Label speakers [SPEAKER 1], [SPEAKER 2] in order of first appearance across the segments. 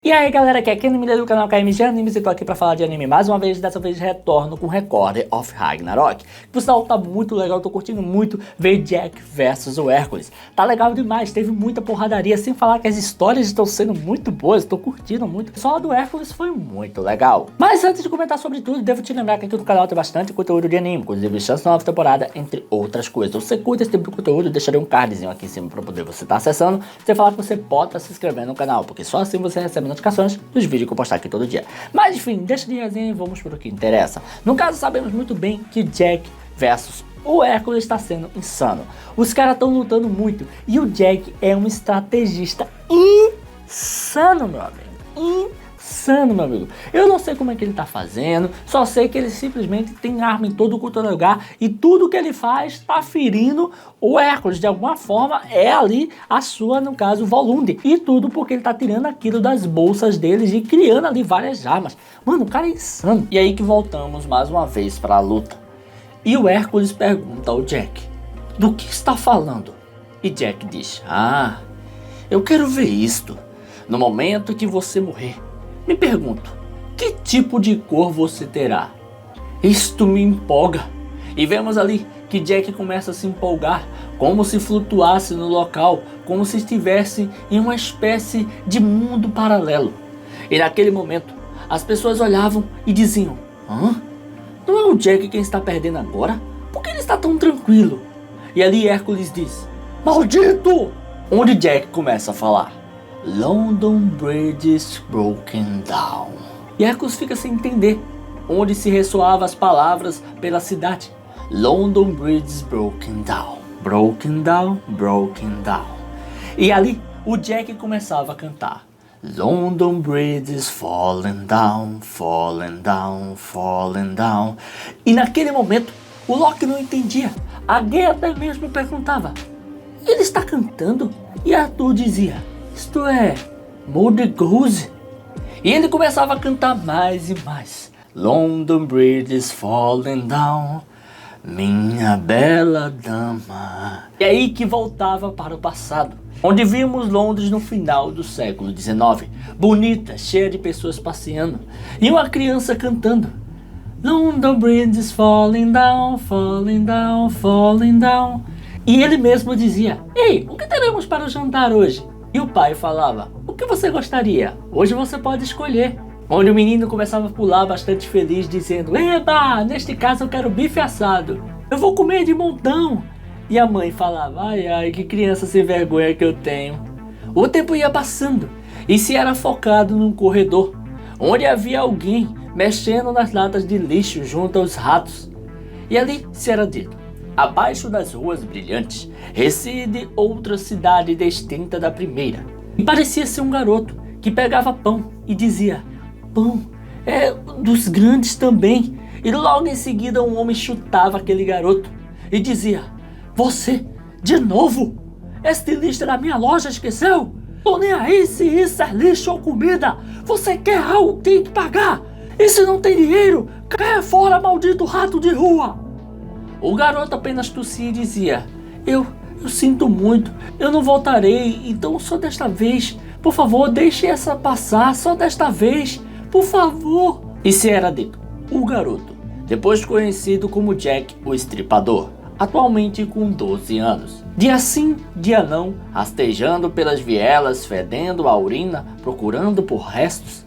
[SPEAKER 1] E aí galera, aqui é Ken do canal KMG Animes e tô aqui pra falar de anime mais uma vez. Dessa vez retorno com Record of Ragnarok, que por sinal tá muito legal, tô curtindo muito ver Jack versus o Hércules. Tá legal demais, teve muita porradaria, sem falar que as histórias estão sendo muito boas, tô curtindo muito. Só a do Hércules foi muito legal. Mas antes de comentar sobre tudo, devo te lembrar que aqui no canal tem bastante conteúdo de anime, inclusive chance nova temporada, entre outras coisas. Se você curte esse tipo de conteúdo, deixarei um cardzinho aqui em cima pra poder você estar acessando. Você falar que você pode estar se inscrevendo no canal, porque só assim você recebe notificações dos vídeos que eu postar aqui todo dia. Mas enfim, deixa de resenha e vamos para o que interessa. No caso, sabemos muito bem que Jack versus o Hércules está sendo insano. Os caras estão lutando muito e o Jack é um estrategista insano, meu amigo. Insano, meu amigo. Eu não sei como é que ele tá fazendo, só sei que ele simplesmente tem arma em todo quanto é lugar e tudo que ele faz tá ferindo o Hércules. De alguma forma é ali a sua, no caso, Volunde. E tudo porque ele tá tirando aquilo das bolsas deles e criando ali várias armas. Mano, o cara é insano. E aí que voltamos mais uma vez para a luta. E o Hércules pergunta ao Jack: do que está falando? E Jack diz: ah, eu quero ver isto. No momento que você morrer, me pergunto, que tipo de cor você terá? Isto me empolga. E vemos ali que Jack começa a se empolgar, como se flutuasse no local, como se estivesse em uma espécie de mundo paralelo. E naquele momento, as pessoas olhavam e diziam: hã? Não é o Jack quem está perdendo agora? Por que ele está tão tranquilo? E ali Hércules diz: maldito! Onde Jack começa a falar: London Bridge is broken down. E Hércules fica sem entender onde se ressoavam as palavras pela cidade. London Bridge is broken down. Broken down, broken down. E ali o Jack começava a cantar: London Bridge is falling down, falling down, falling down. E naquele momento o Loki não entendia. A Gay até mesmo perguntava: ele está cantando? E Arthur dizia: isto é Mother Goose. E ele começava a cantar mais e mais: London Bridge is falling down, minha bela dama. E aí que voltava para o passado, onde vimos Londres no final do século XIX, bonita, cheia de pessoas passeando, e uma criança cantando: London Bridge is falling down, falling down, falling down. E ele mesmo dizia: ei, o que teremos para o jantar hoje? E o pai falava: o que você gostaria? Hoje você pode escolher. Onde o menino começava a pular bastante feliz, dizendo: eba, neste caso eu quero bife assado, eu vou comer de montão. E a mãe falava: ai ai, que criança sem vergonha que eu tenho. O tempo ia passando e se era focado num corredor, onde havia alguém mexendo nas latas de lixo junto aos ratos. E ali se era dito: abaixo das ruas brilhantes reside outra cidade distinta da primeira. E parecia ser um garoto que pegava pão e dizia: pão é dos grandes também. E logo em seguida um homem chutava aquele garoto e dizia: você, de novo? Este lixo é da minha loja, esqueceu? Tô nem aí se isso é lixo ou comida. Você quer algo, tem que pagar. E se não tem dinheiro, caia fora, maldito rato de rua. O garoto apenas tossia e dizia: eu sinto muito, eu não voltarei, então só desta vez, por favor, deixe essa passar, só desta vez, por favor. E se era dito: o garoto, depois conhecido como Jack o Estripador, atualmente com 12 anos, dia sim, dia não, rastejando pelas vielas, fedendo a urina, procurando por restos,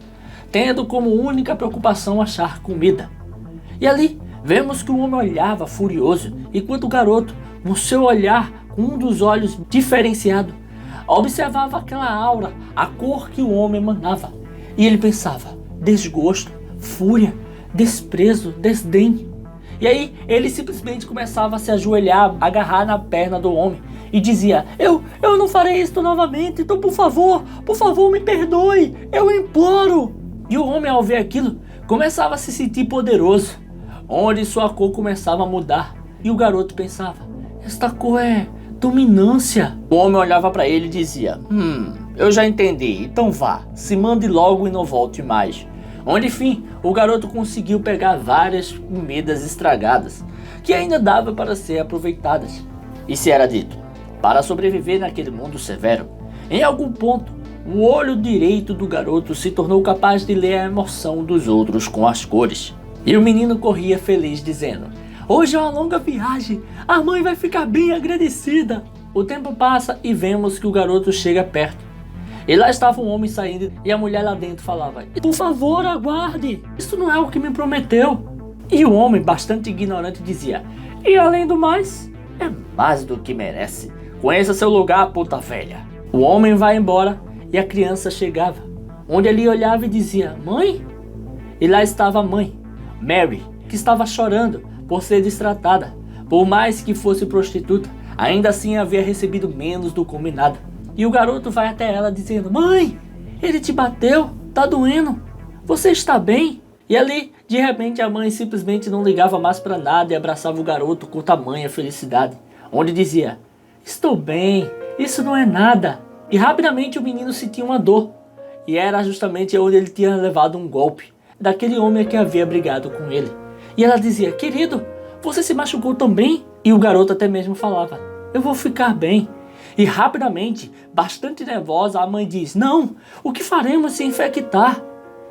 [SPEAKER 1] tendo como única preocupação achar comida. E ali vemos que o homem olhava furioso, enquanto o garoto, no seu olhar, com um dos olhos diferenciado, observava aquela aura, a cor que o homem emanava. E ele pensava: desgosto, fúria, desprezo, desdém. E aí ele simplesmente começava a se ajoelhar, agarrar na perna do homem e dizia: eu não farei isso novamente, então por favor me perdoe, eu imploro. E o homem, ao ver aquilo, começava a se sentir poderoso, onde sua cor começava a mudar. E o garoto pensava: esta cor é dominância. O homem olhava para ele e dizia: eu já entendi, então vá, se mande logo e não volte mais. Onde, enfim, o garoto conseguiu pegar várias comidas estragadas, que ainda dava para ser aproveitadas. E se era dito: para sobreviver naquele mundo severo, em algum ponto, o olho direito do garoto se tornou capaz de ler a emoção dos outros com as cores. E o menino corria feliz dizendo: hoje é uma longa viagem, a mãe vai ficar bem agradecida. O tempo passa e vemos que o garoto chega perto. E lá estava um homem saindo e a mulher lá dentro falava: por favor, aguarde, isso não é o que me prometeu. E o homem, bastante ignorante, dizia: e além do mais, é mais do que merece. Conheça seu lugar, puta velha. O homem vai embora e a criança chegava, onde ele olhava e dizia: mãe? E lá estava a mãe, Mary, que estava chorando por ser destratada. Por mais que fosse prostituta, ainda assim havia recebido menos do combinado. E o garoto vai até ela dizendo: mãe, ele te bateu, tá doendo, você está bem? E ali, de repente, a mãe simplesmente não ligava mais para nada e abraçava o garoto com tamanha felicidade, onde dizia: estou bem, isso não é nada. E rapidamente o menino sentia uma dor, e era justamente onde ele tinha levado um golpe daquele homem que havia brigado com ele. E ela dizia: querido, você se machucou também? E o garoto até mesmo falava: eu vou ficar bem. E rapidamente, bastante nervosa, a mãe diz: não, o que faremos se infectar?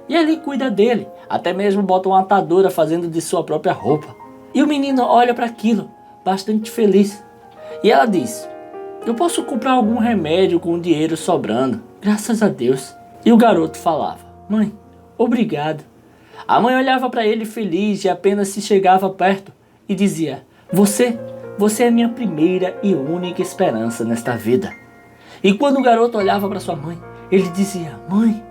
[SPEAKER 1] E ali cuida dele, até mesmo bota uma atadura fazendo de sua própria roupa. E o menino olha para aquilo, bastante feliz. E ela diz: eu posso comprar algum remédio com o dinheiro sobrando, graças a Deus. E o garoto falava: mãe, obrigado. A mãe olhava para ele feliz e apenas se chegava perto e dizia: você é minha primeira e única esperança nesta vida. E quando o garoto olhava para sua mãe, ele dizia: mãe,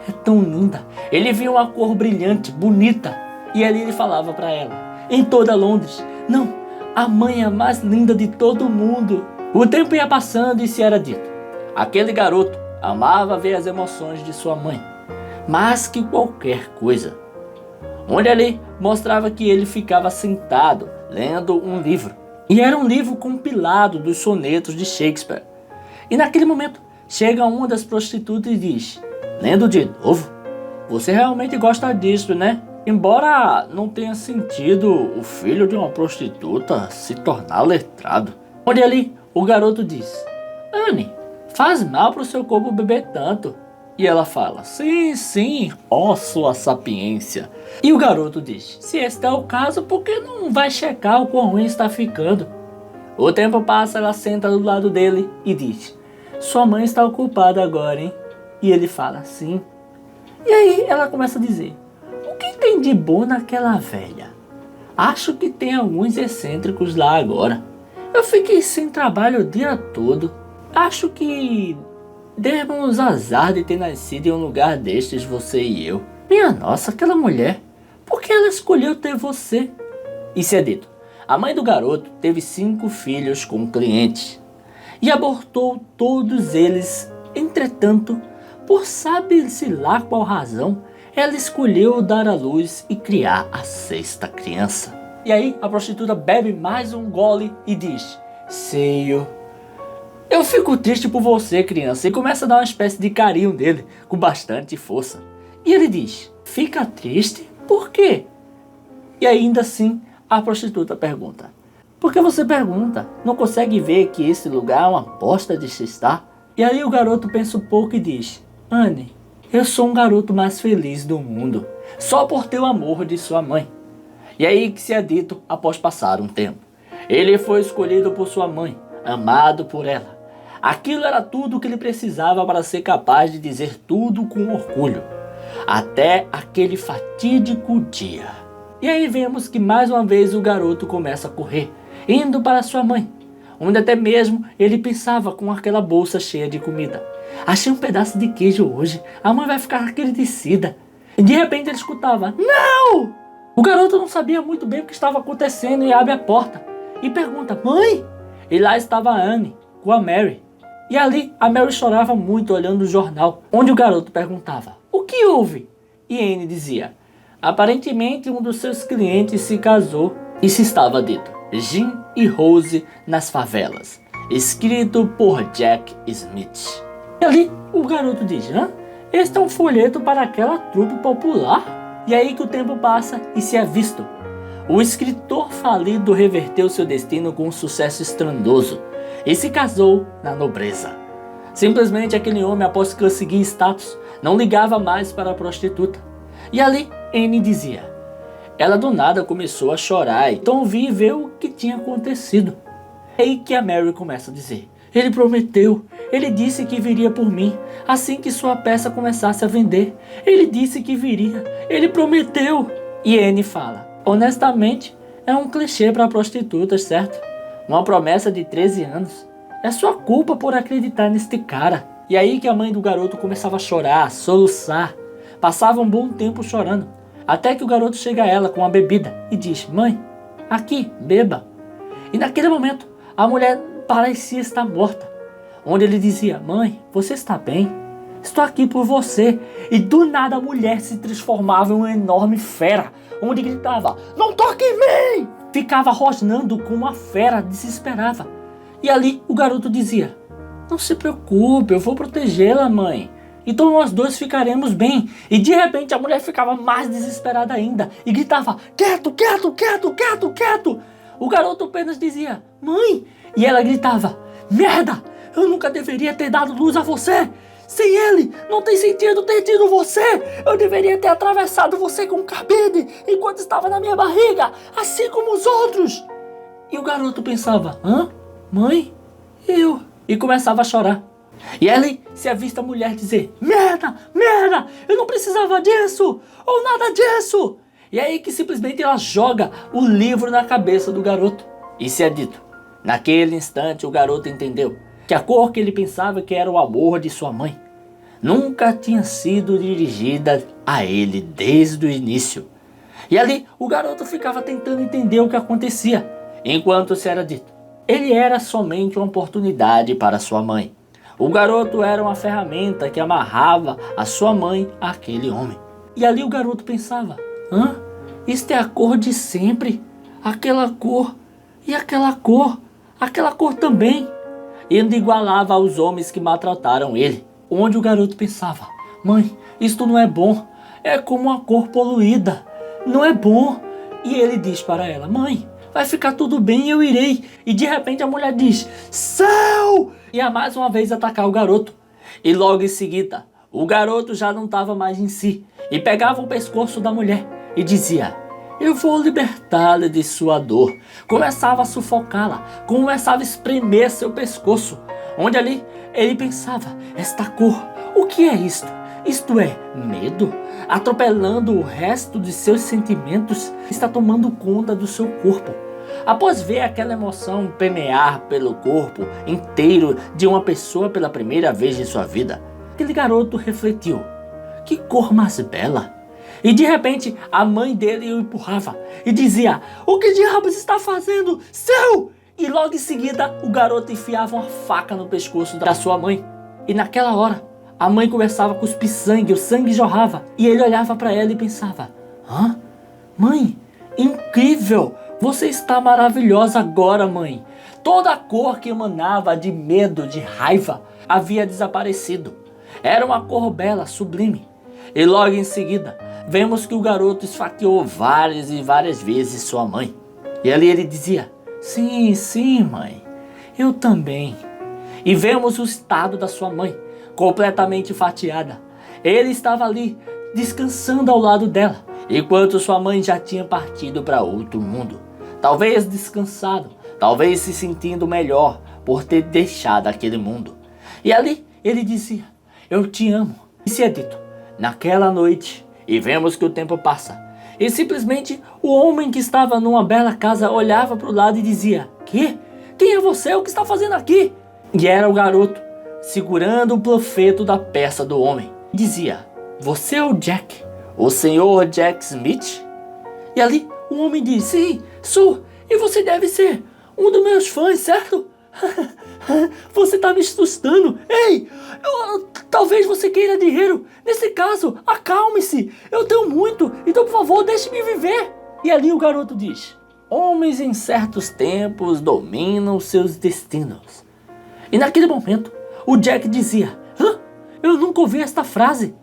[SPEAKER 1] é tão linda. Ele via uma cor brilhante, bonita. E ali ele falava para ela: em toda Londres, não, a mãe é a mais linda de todo o mundo. O tempo ia passando e se era dito: aquele garoto amava ver as emoções de sua mãe, mais que qualquer coisa. Onde ali mostrava que ele ficava sentado, lendo um livro. E era um livro compilado dos sonetos de Shakespeare. E naquele momento, chega uma das prostitutas e diz: lendo de novo? Você realmente gosta disso, né? Embora não tenha sentido o filho de uma prostituta se tornar letrado. Onde ali, o garoto diz: Anne, faz mal pro seu corpo beber tanto. E ela fala: sim, sim, ó sua sapiência. E o garoto diz: se este é o caso, por que não vai checar o quão ruim está ficando? O tempo passa, ela senta do lado dele e diz: sua mãe está ocupada agora, hein? E ele fala: sim. E aí ela começa a dizer: o que tem de bom naquela velha? Acho que tem alguns excêntricos lá agora. Eu fiquei sem trabalho o dia todo. Acho que demos azar de ter nascido em um lugar destes, você e eu. Minha nossa, aquela mulher, por que ela escolheu ter você? Isso é dito: a mãe do garoto teve 5 filhos com clientes e abortou todos eles. Entretanto, por sabe-se lá qual razão, ela escolheu dar à luz e criar a 6ª criança. E aí a prostituta bebe mais um gole e diz: Seio, eu fico triste por você, criança. E começa a dar uma espécie de carinho dele, com bastante força. E ele diz: fica triste? Por quê? E ainda assim a prostituta pergunta: por que você pergunta? Não consegue ver que esse lugar é uma bosta de se estar? E aí o garoto pensa um pouco e diz: Anne, eu sou um garoto mais feliz do mundo, só por ter o amor de sua mãe. E aí que se é dito, após passar um tempo, ele foi escolhido por sua mãe, amado por ela. Aquilo era tudo o que ele precisava para ser capaz de dizer tudo com orgulho, até aquele fatídico dia. E aí vemos que mais uma vez o garoto começa a correr, indo para sua mãe, onde até mesmo ele pensava com aquela bolsa cheia de comida: achei um pedaço de queijo hoje, a mãe vai ficar agradecida. E de repente ele escutava: não! O garoto não sabia muito bem o que estava acontecendo e abre a porta e pergunta: mãe? E lá estava a Anne com a Mary. E ali a Mary chorava muito olhando o jornal, onde o garoto perguntava: o que houve? E Anne dizia: aparentemente um dos seus clientes se casou. E se estava dito: Jim e Rose nas favelas, escrito por Jack Smith. E ali o garoto diz: hã? Este é um folheto para aquela trupe popular? E aí que o tempo passa e se é visto: o escritor falido reverteu seu destino com um sucesso estrondoso e se casou na nobreza. Simplesmente aquele homem, após conseguir status, não ligava mais para a prostituta. E ali, Anne dizia. Ela do nada começou a chorar, então vi e ver o que tinha acontecido. É aí que a Mary começa a dizer. Ele prometeu, ele disse que viria por mim, assim que sua peça começasse a vender. Ele disse que viria, ele prometeu. E Anne fala, honestamente, é um clichê para prostitutas, certo? Uma promessa de 13 anos. É sua culpa por acreditar neste cara. E aí que a mãe do garoto começava a chorar, soluçar. Passava um bom tempo chorando, até que o garoto chega a ela com a bebida e diz, mãe, aqui, beba. E naquele momento, a mulher parecia estar morta. Onde ele dizia, mãe, você está bem? Estou aqui por você. E do nada a mulher se transformava em uma enorme fera, onde gritava, não toque em mim! Ficava rosnando como uma fera, desesperava. E ali o garoto dizia, não se preocupe, eu vou protegê-la, mãe. Então nós dois ficaremos bem. E de repente a mulher ficava mais desesperada ainda e gritava, quieto, quieto, quieto, quieto, quieto. O garoto apenas dizia, mãe. E ela gritava, merda, eu nunca deveria ter dado luz a você. Sem ele, não tem sentido ter tido você. Eu deveria ter atravessado você com um cabide enquanto estava na minha barriga, assim como os outros. E o garoto pensava, hã? Mãe? Eu? E começava a chorar. E ali se avista a mulher dizer, merda, merda, eu não precisava disso, ou nada disso. E é aí que simplesmente ela joga o livro na cabeça do garoto. E se é dito, naquele instante o garoto entendeu que a cor que ele pensava que era o amor de sua mãe nunca tinha sido dirigida a ele desde o início. E ali o garoto ficava tentando entender o que acontecia, enquanto se era dito, ele era somente uma oportunidade para sua mãe. O garoto era uma ferramenta que amarrava a sua mãe àquele homem. E ali o garoto pensava, hã? Isto é a cor de sempre, aquela cor e aquela cor também. Ele igualava aos homens que maltrataram ele, onde o garoto pensava, mãe, isto não é bom, é como uma cor poluída, não é bom. E ele diz para ela, mãe, vai ficar tudo bem, eu irei. E de repente a mulher diz, céu! E a mais uma vez atacar o garoto. E logo em seguida, o garoto já não estava mais em si, e pegava o pescoço da mulher e dizia, eu vou libertá-la de sua dor. Começava a sufocá-la, começava a espremer seu pescoço, onde ali ele pensava, esta cor, o que é isto? Isto é medo? Atropelando o resto de seus sentimentos, está tomando conta do seu corpo. Após ver aquela emoção permear pelo corpo inteiro de uma pessoa pela primeira vez em sua vida, aquele garoto refletiu, que cor mais bela! E de repente a mãe dele o empurrava e dizia, o que diabos está fazendo? Seu! E logo em seguida o garoto enfiava uma faca no pescoço da sua mãe. E naquela hora a mãe começava a cuspir sangue, o sangue jorrava. E ele olhava para ela e pensava, hã? Mãe, incrível! Você está maravilhosa agora, mãe. Toda a cor que emanava de medo, de raiva, havia desaparecido. Era uma cor bela, sublime. E logo em seguida, vemos que o garoto esfaqueou várias e várias vezes sua mãe. E ali ele dizia, sim, sim, mãe, eu também. E vemos o estado da sua mãe, completamente fatiada. Ele estava ali, descansando ao lado dela, enquanto sua mãe já tinha partido para outro mundo. Talvez descansado, talvez se sentindo melhor por ter deixado aquele mundo. E ali ele dizia, eu te amo. E se é dito, naquela noite, e vemos que o tempo passa, e simplesmente o homem que estava numa bela casa olhava para o lado e dizia, que? Quem é você? O que está fazendo aqui? E era o garoto, segurando o panfleto da peça do homem. Dizia, você é o Jack, o senhor Jack Smith? E ali o homem disse, sim, sou, e você deve ser um dos meus fãs, certo? Você está me assustando. Ei, talvez você queira dinheiro. Nesse caso, acalme-se. Eu tenho muito, então por favor, deixe-me viver. E ali o garoto diz, homens em certos tempos dominam seus destinos. E naquele momento, o Jack dizia, hã? Eu nunca ouvi esta frase.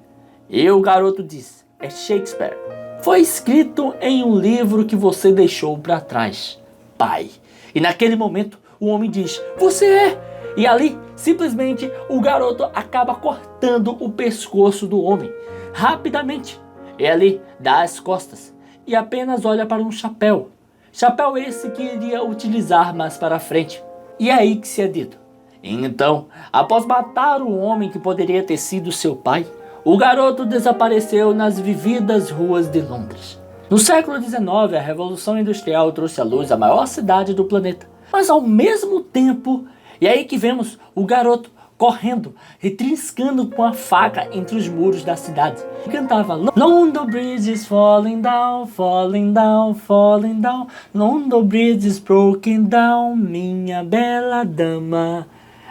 [SPEAKER 1] E o garoto disse, é Shakespeare. Foi escrito em um livro que você deixou para trás, pai. E naquele momento, o homem diz, você é. E ali simplesmente o garoto acaba cortando o pescoço do homem, rapidamente. Ele dá as costas e apenas olha para um chapéu. Chapéu esse que iria utilizar mais para frente. E é aí que se é dito. Então, após matar o homem que poderia ter sido seu pai, o garoto desapareceu nas vividas ruas de Londres. No século XIX, a Revolução Industrial trouxe à luz a maior cidade do planeta. Mas ao mesmo tempo, é aí que vemos o garoto correndo, retriscando com a faca entre os muros da cidade. E cantava: London Bridge is falling down, falling down, falling down. London Bridge is broken down, minha bela dama.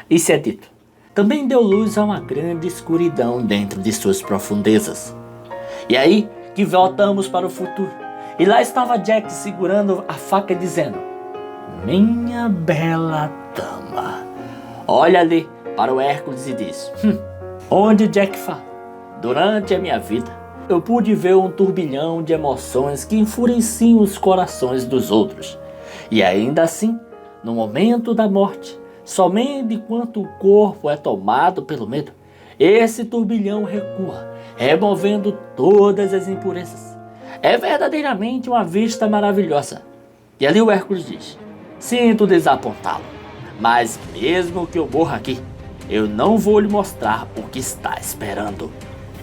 [SPEAKER 1] Isso é dito. Também deu luz a uma grande escuridão dentro de suas profundezas. E aí que voltamos para o futuro. E lá estava Jack segurando a faca e dizendo: minha bela dama. Olha ali para o Hércules e diz: onde Jack fala: durante a minha vida eu pude ver um turbilhão de emoções que enfureciam os corações dos outros. E ainda assim, no momento da morte, somente enquanto o corpo é tomado pelo medo, esse turbilhão recua, removendo todas as impurezas. É verdadeiramente uma vista maravilhosa. E ali o Hércules diz: sinto desapontá-lo, mas mesmo que eu morra aqui, eu não vou lhe mostrar o que está esperando.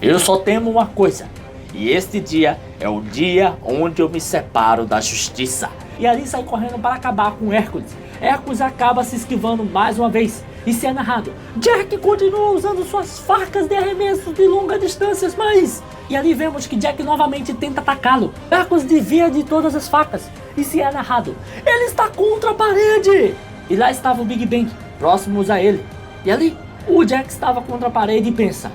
[SPEAKER 1] Eu só temo uma coisa, e este dia é o dia onde eu me separo da justiça. E ali sai correndo para acabar com Hércules. Hércules acaba se esquivando mais uma vez. E se é narrado: Jack continua usando suas facas de arremesso de longa distância, mas... E ali vemos que Jack novamente tenta atacá-lo. Hércules desvia de todas as facas. E se é narrado: ele está contra a parede. E lá estava o Big Bang, próximos a ele. E ali, o Jack estava contra a parede e pensa: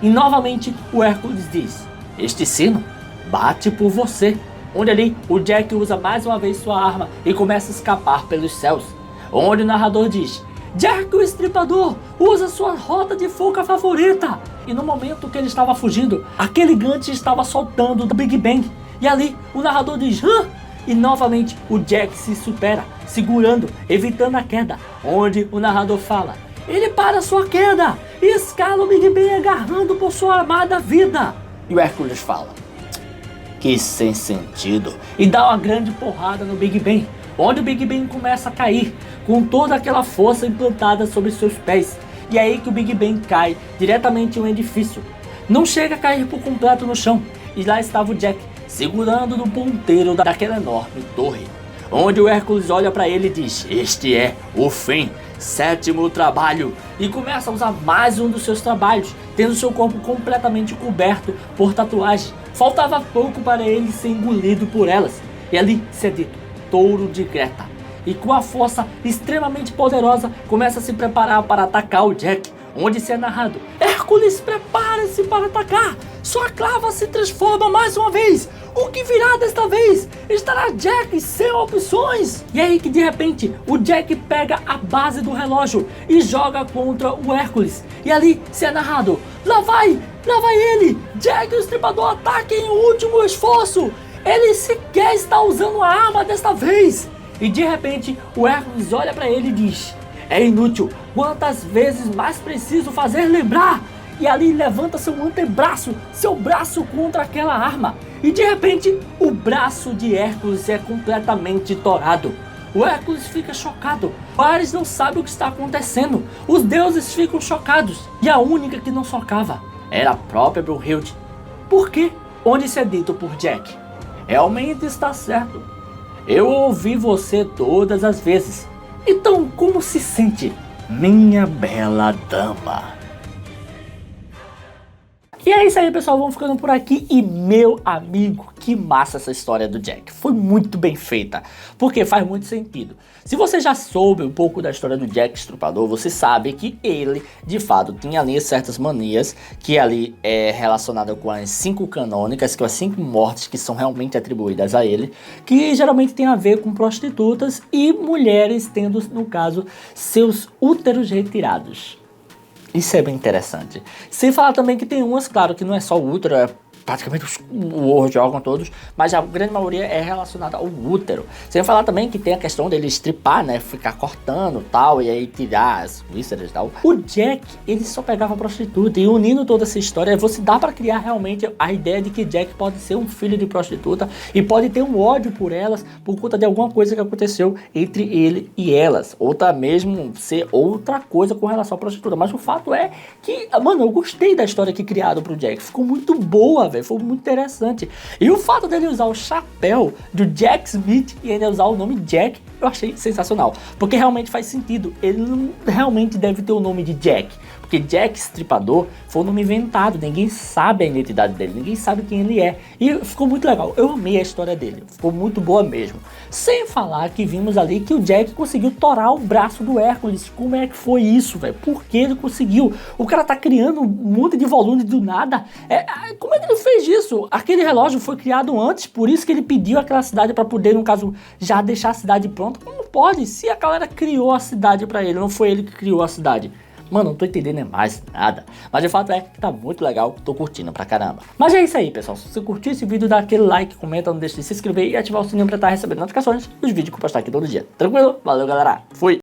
[SPEAKER 1] E novamente o Hércules diz: este sino bate por você. Onde ali, o Jack usa mais uma vez sua arma e começa a escapar pelos céus. Onde o narrador diz: Jack o Estripador usa sua rota de fuga favorita. E no momento que ele estava fugindo, aquele gigante estava soltando do Big Bang. E ali, o narrador diz: hã? E novamente o Jack se supera, segurando, evitando a queda. Onde o narrador fala: ele para sua queda e escala o Big Bang agarrando por sua amada vida. E o Hércules fala: que sem sentido. E dá uma grande porrada no Big Bang, onde o Big Bang começa a cair, com toda aquela força implantada sobre seus pés. E é aí que o Big Bang cai diretamente em um edifício. Não chega a cair por completo no chão. E lá estava o Jack, segurando no ponteiro daquela enorme torre. Onde o Hércules olha para ele e diz: este é o fim, sétimo trabalho. E começa a usar mais um dos seus trabalhos, tendo seu corpo completamente coberto por tatuagens. Faltava pouco para ele ser engolido por elas. E ali se é dito: touro de Greta. E com a força extremamente poderosa, começa a se preparar para atacar o Jack. Onde se é narrado: Hércules, prepare-se para atacar. Sua clava se transforma mais uma vez. O que virá desta vez? Estará Jack sem opções? E aí que de repente o Jack pega a base do relógio e joga contra o Hércules. E ali se é narrado: lá vai ele. Jack o Estripador ataca em último esforço. Ele sequer está usando a arma desta vez. E de repente o Hércules olha para ele e diz: é inútil, quantas vezes mais preciso fazer lembrar? E ali levanta seu antebraço, seu braço contra aquela arma. E de repente o braço de Hércules é completamente torado. O Hércules fica chocado. O Ares não sabe o que está acontecendo. Os deuses ficam chocados. E a única que não socava era a própria Brunhilde. Por quê? Onde isso é dito por Jack: realmente está certo. Eu ouvi você todas as vezes. Então como se sente, minha bela dama? E é isso aí, pessoal, vamos ficando por aqui. E meu amigo, que massa essa história do Jack. Foi muito bem feita, porque faz muito sentido. Se você já soube um pouco da história do Jack Estripador, você sabe que ele, de fato, tinha ali certas manias, que ali é relacionada com as 5 canônicas, que são as 5 mortes que são realmente atribuídas a ele, que geralmente tem a ver com prostitutas e mulheres tendo, no caso, seus úteros retirados. Isso é bem interessante. Sem falar também que tem umas, claro, que não é só o útero, praticamente os órgãos todos, mas a grande maioria é relacionada ao útero. Sem falar também que tem a questão dele estripar, né, ficar cortando tal, e aí tirar as vísceras e tal. O Jack, ele só pegava prostituta, e unindo toda essa história, você dá pra criar realmente a ideia de que Jack pode ser um filho de prostituta e pode ter um ódio por elas por conta de alguma coisa que aconteceu entre ele e elas, ou tá mesmo ser outra coisa com relação à prostituta. Mas o fato é que, mano, eu gostei da história que criaram pro Jack, ficou muito boa, velho, foi muito interessante. E o fato dele usar o chapéu do Jack Smith e ainda usar o nome Jack, eu achei sensacional, porque realmente faz sentido. Ele não realmente deve ter o nome de Jack, porque Jack Estripador foi um nome inventado, ninguém sabe a identidade dele, ninguém sabe quem ele é. E ficou muito legal, eu amei a história dele, ficou muito boa mesmo. Sem falar que vimos ali que o Jack conseguiu torar o braço do Hércules. Como é que foi isso, velho? Por que ele conseguiu? O cara tá criando um monte de volume do nada. Como é que ele fez isso? Aquele relógio foi criado antes, por isso que ele pediu aquela cidade pra poder, no caso, já deixar a cidade pronta. Como pode? Se a galera criou a cidade pra ele, não foi ele que criou a cidade. Mano, não tô entendendo mais nada. Mas o fato é que tá muito legal, tô curtindo pra caramba. Mas é isso aí, pessoal. Se você curtiu esse vídeo, dá aquele like, comenta, não deixe de se inscrever e ativar o sininho pra estar recebendo notificações dos vídeos que eu postar aqui todo dia. Tranquilo? Valeu, galera. Fui!